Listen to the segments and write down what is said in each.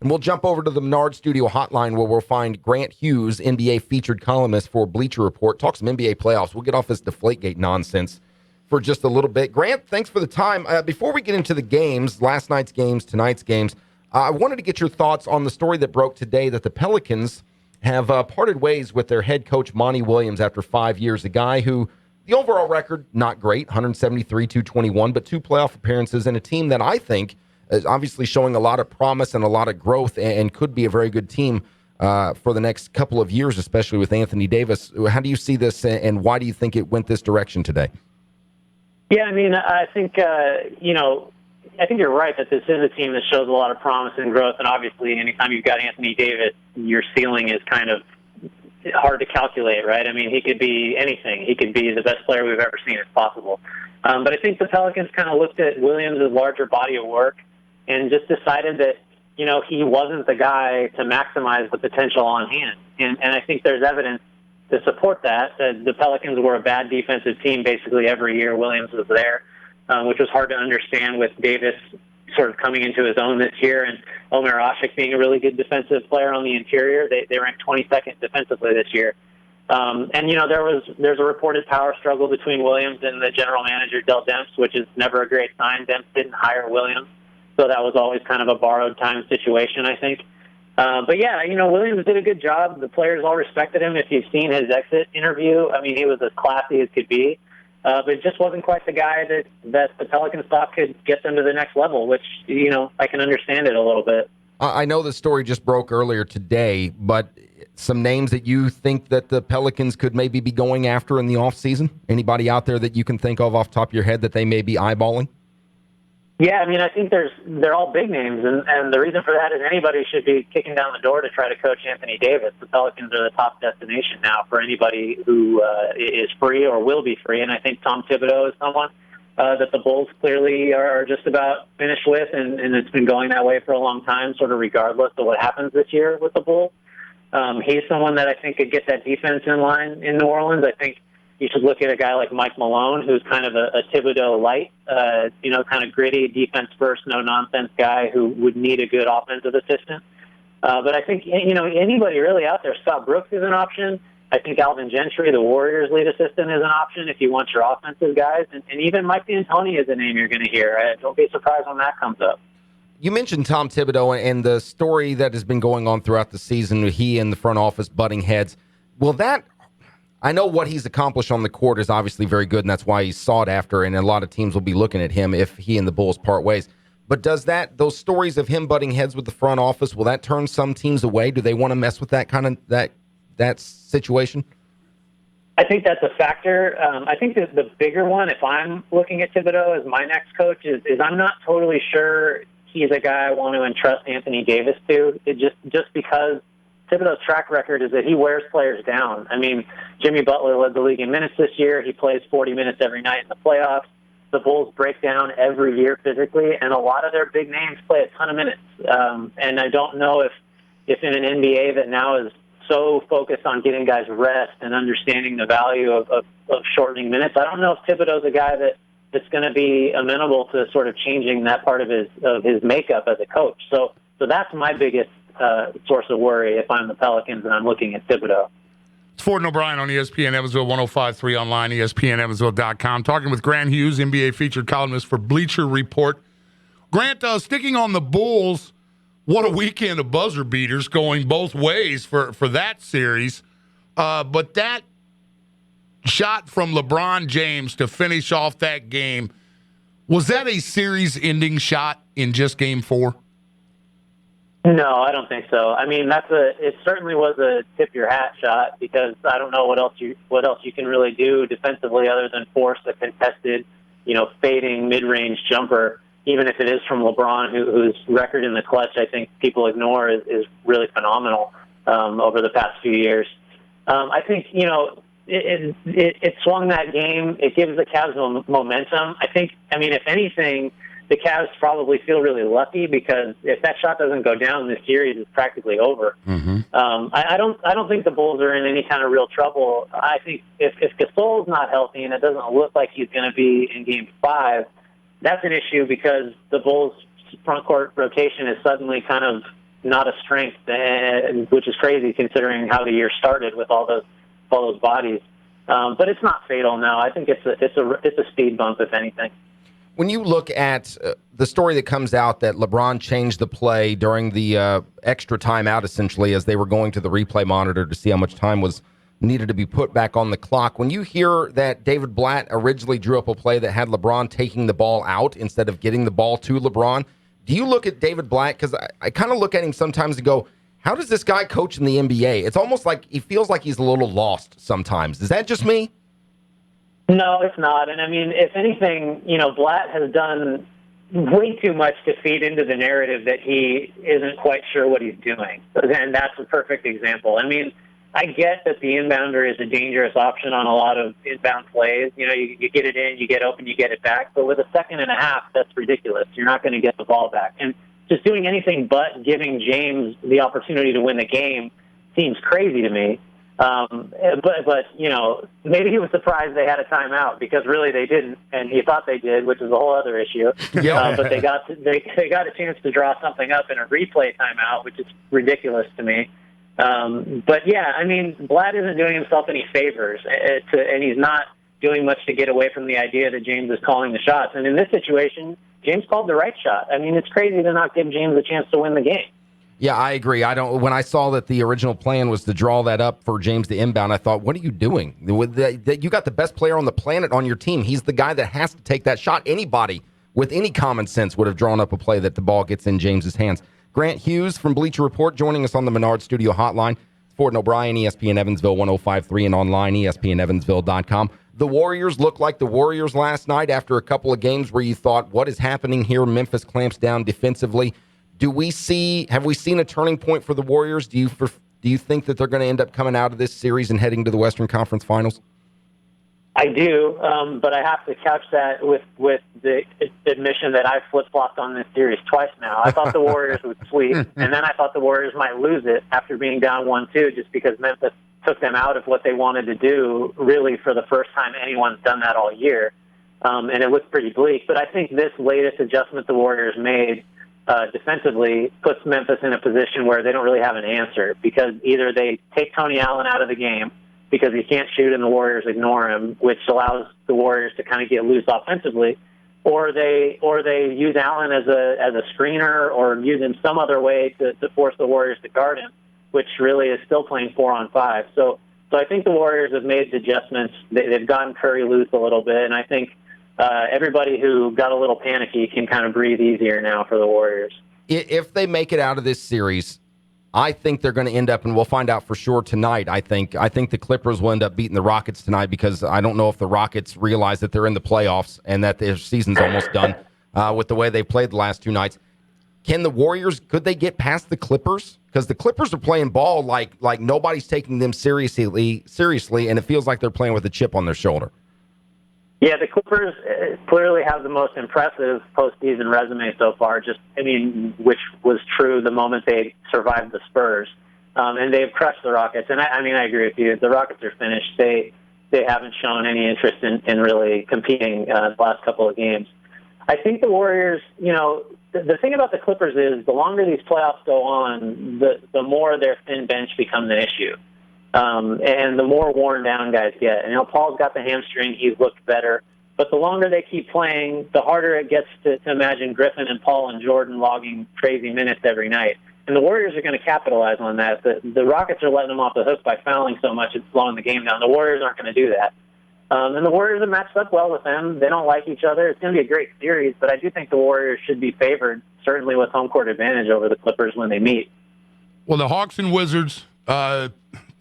And we'll jump over to the Menard Studio hotline where we'll find Grant Hughes, NBA featured columnist for Bleacher Report. Talk some NBA playoffs. We'll get off this Deflategate nonsense for just a little bit. Grant, thanks for the time. Before we get into the games, last night's games, tonight's games, I wanted to get your thoughts on the story that broke today that the Pelicans have parted ways with their head coach, Monty Williams, after 5 years. A guy who, the overall record, not great, 173, 221, but 2 playoff appearances and a team that I think is obviously showing a lot of promise and a lot of growth and could be a very good team for the next couple of years, especially with Anthony Davis. How do you see this, and why do you think it went this direction today? Yeah, I mean, I think, I think you're right that this is a team that shows a lot of promise and growth, and obviously anytime you've got Anthony Davis, your ceiling is kind of hard to calculate, right? I mean, he could be anything. He could be the best player we've ever seen if possible. But I think the Pelicans kind of looked at Williams' larger body of work and just decided that, he wasn't the guy to maximize the potential on hand. And I think there's evidence to support that the Pelicans were a bad defensive team basically every year Williams was there, which was hard to understand with Davis sort of coming into his own this year and Omer Asik being a really good defensive player on the interior. They ranked 22nd defensively this year. There's a reported power struggle between Williams and the general manager, Del Demps, which is never a great sign. Demps didn't hire Williams, so that was always kind of a borrowed time situation, I think. Williams did a good job. The players all respected him. If you've seen his exit interview, I mean, he was as classy as could be. But it just wasn't quite the guy that the Pelicans thought could get them to the next level, which, I can understand it a little bit. I know the story just broke earlier today, but some names that you think that the Pelicans could maybe be going after in the offseason? Anybody out there that you can think of off the top of your head that they may be eyeballing? Yeah, I mean, I think they're all big names, and the reason for that is anybody should be kicking down the door to try to coach Anthony Davis. The Pelicans are the top destination now for anybody who is free or will be free, and I think Tom Thibodeau is someone that the Bulls clearly are just about finished with, and it's been going that way for a long time, sort of regardless of what happens this year with the Bulls. He's someone that I think could get that defense in line in New Orleans. I think you should look at a guy like Mike Malone, who's kind of a Thibodeau light, kind of gritty, defense-first, no-nonsense guy who would need a good offensive assistant. But I think, anybody really out there, Scott Brooks is an option. I think Alvin Gentry, the Warriors' lead assistant, is an option if you want your offensive guys. And even Mike D'Antoni is a name you're going to hear. Don't be surprised when that comes up. You mentioned Tom Thibodeau and the story that has been going on throughout the season, he and the front office butting heads. I know what he's accomplished on the court is obviously very good, and that's why he's sought after, and a lot of teams will be looking at him if he and the Bulls part ways. But does those stories of him butting heads with the front office, will that turn some teams away? Do they want to mess with that kind of that situation? I think that's a factor. I think that the bigger one, if I'm looking at Thibodeau as my next coach, is I'm not totally sure he's a guy I want to entrust Anthony Davis to. Just because Thibodeau's track record is that he wears players down. I mean, Jimmy Butler led the league in minutes this year. He plays 40 minutes every night in the playoffs. The Bulls break down every year physically, and a lot of their big names play a ton of minutes. And I don't know if in an NBA that now is so focused on getting guys rest and understanding the value of shortening minutes, I don't know if Thibodeau's a guy that's going to be amenable to sort of changing that part of his makeup as a coach. So that's my biggest source of worry if I'm the Pelicans and I'm looking at Thibodeau. It's Ford and O'Brien on ESPN Evansville 105.3 online, ESPNEvansville.com. Talking with Grant Hughes, NBA featured columnist for Bleacher Report. Grant, sticking on the Bulls, what a weekend of buzzer beaters going both ways for that series. But that shot from LeBron James to finish off that game, was that a series-ending shot in just Game 4? No, I don't think so. I mean, it certainly was a tip your hat shot because I don't know what else you can really do defensively other than force a contested, fading mid-range jumper, even if it is from LeBron, whose record in the clutch I think people ignore is really phenomenal over the past few years. I think it swung that game. It gives the Cavs momentum. If anything, the Cavs probably feel really lucky because if that shot doesn't go down, this series is practically over. Mm-hmm. I don't think the Bulls are in any kind of real trouble. I think if Gasol's not healthy and it doesn't look like he's going to be in Game 5, that's an issue because the Bulls' front court rotation is suddenly kind of not a strength, which is crazy considering how the year started with all those bodies. But it's not fatal now. I think it's a speed bump, if anything. When you look at the story that comes out that LeBron changed the play during the extra timeout, essentially, as they were going to the replay monitor to see how much time was needed to be put back on the clock. When you hear that David Blatt originally drew up a play that had LeBron taking the ball out instead of getting the ball to LeBron, do you look at David Blatt? Because I kind of look at him sometimes and go, how does this guy coach in the NBA? It's almost like he feels like he's a little lost sometimes. Is that just me? No, it's not. And I mean, if anything, Blatt has done way too much to feed into the narrative that he isn't quite sure what he's doing. And that's a perfect example. I mean, I get that the inbounder is a dangerous option on a lot of inbound plays. You get it in, you get open, you get it back. But with a second and a half, that's ridiculous. You're not going to get the ball back. And just doing anything but giving James the opportunity to win the game seems crazy to me. But maybe he was surprised they had a timeout because really they didn't, and he thought they did, which is a whole other issue. Yeah. But they got a chance to draw something up in a replay timeout, which is ridiculous to me. But yeah, I mean, Blatt isn't doing himself any favors, and he's not doing much to get away from the idea that James is calling the shots. And in this situation, James called the right shot. I mean, it's crazy to not give James a chance to win the game. Yeah, I agree. When I saw that the original plan was to draw that up for James to inbound, I thought, what are you doing? You got the best player on the planet on your team. He's the guy that has to take that shot. Anybody with any common sense would have drawn up a play that the ball gets in James's hands. Grant Hughes from Bleacher Report joining us on the Menard Studio Hotline. Ford and O'Brien, ESPN Evansville 105.3 and online, ESPNEvansville.com. The Warriors looked like the Warriors last night after a couple of games where you thought, what is happening here? Memphis clamps down defensively. Have we seen a turning point for the Warriors? Do you think that they're going to end up coming out of this series and heading to the Western Conference Finals? I do, but I have to couch that with the admission that I've flip-flopped on this series twice now. I thought the Warriors would sweep, and then I thought the Warriors might lose it after being down 1-2 just because Memphis took them out of what they wanted to do, really for the first time anyone's done that all year, and it looked pretty bleak. But I think this latest adjustment the Warriors made defensively puts Memphis in a position where they don't really have an answer because either they take Tony Allen out of the game because he can't shoot and the Warriors ignore him, which allows the Warriors to kind of get loose offensively, or they use Allen as a screener or use him some other way to force the Warriors to guard him, which really is still playing 4-on-5. So I think the Warriors have made the adjustments. They've gotten Curry loose a little bit, and I think everybody who got a little panicky can kind of breathe easier now for the Warriors. If they make it out of this series, I think they're going to end up, and we'll find out for sure tonight, I think the Clippers will end up beating the Rockets tonight because I don't know if the Rockets realize that they're in the playoffs and that their season's almost done with the way they played the last two nights. Can the Warriors, could they get past the Clippers? Because the Clippers are playing ball like nobody's taking them seriously, and it feels like they're playing with a chip on their shoulder. Yeah, the Clippers clearly have the most impressive postseason resume so far, which was true the moment they survived the Spurs. And they've crushed the Rockets. And I agree with you. The Rockets are finished. They haven't shown any interest in really competing the last couple of games. I think the Warriors, the thing about the Clippers is the longer these playoffs go on, the more their thin bench becomes an issue. And the more worn down guys get. And Paul's got the hamstring. He's looked better. But the longer they keep playing, the harder it gets to imagine Griffin and Paul and Jordan logging crazy minutes every night. And the Warriors are going to capitalize on that. The Rockets are letting them off the hook by fouling so much it's slowing the game down. The Warriors aren't going to do that. And the Warriors have matched up well with them. They don't like each other. It's going to be a great series, but I do think the Warriors should be favored, certainly with home court advantage over the Clippers when they meet. Well, the Hawks and Wizards,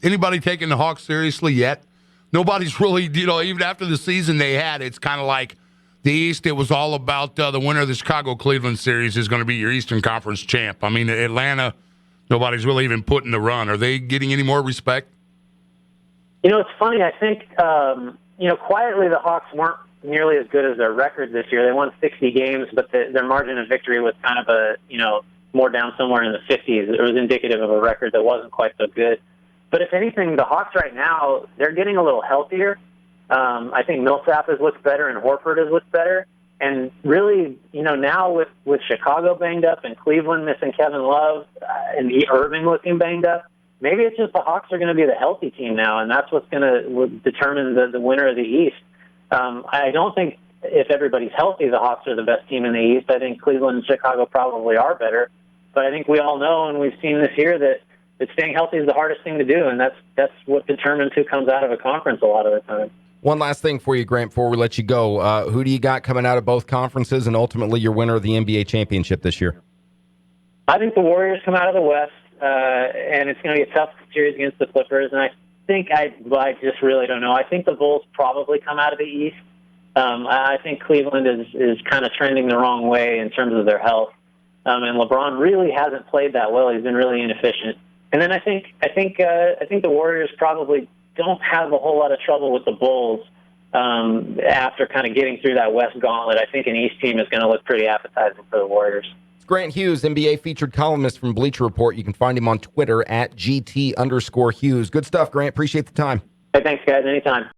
anybody taking the Hawks seriously yet? Nobody's really, even after the season they had, it's kind of like the East, it was all about the winner of the Chicago-Cleveland series is going to be your Eastern Conference champ. I mean, Atlanta, nobody's really even putting the run. Are they getting any more respect? It's funny. I think, quietly the Hawks weren't nearly as good as their record this year. They won 60 games, but their margin of victory was kind of more down somewhere in the 50s. It was indicative of a record that wasn't quite so good. But if anything, the Hawks right now, they're getting a little healthier. I think Millsap has looked better and Horford has looked better. And really, now with Chicago banged up and Cleveland missing Kevin Love and Irving looking banged up, maybe it's just the Hawks are going to be the healthy team now, and that's what's going to determine the winner of the East. I don't think if everybody's healthy, the Hawks are the best team in the East. I think Cleveland and Chicago probably are better. But I think we all know, and we've seen this year, that staying healthy is the hardest thing to do, and that's what determines who comes out of a conference a lot of the time. One last thing for you, Grant, before we let you go. Who do you got coming out of both conferences and ultimately your winner of the NBA championship this year? I think the Warriors come out of the West, and it's going to be a tough series against the Clippers. And I think I just really don't know. I think the Bulls probably come out of the East. I think Cleveland is kind of trending the wrong way in terms of their health. And LeBron really hasn't played that well. He's been really inefficient. And then I think the Warriors probably don't have a whole lot of trouble with the Bulls after kind of getting through that West gauntlet. I think an East team is going to look pretty appetizing for the Warriors. It's Grant Hughes, NBA featured columnist from Bleacher Report. You can find him on Twitter at @GT_Hughes. Good stuff, Grant. Appreciate the time. Hey, thanks, guys. Anytime.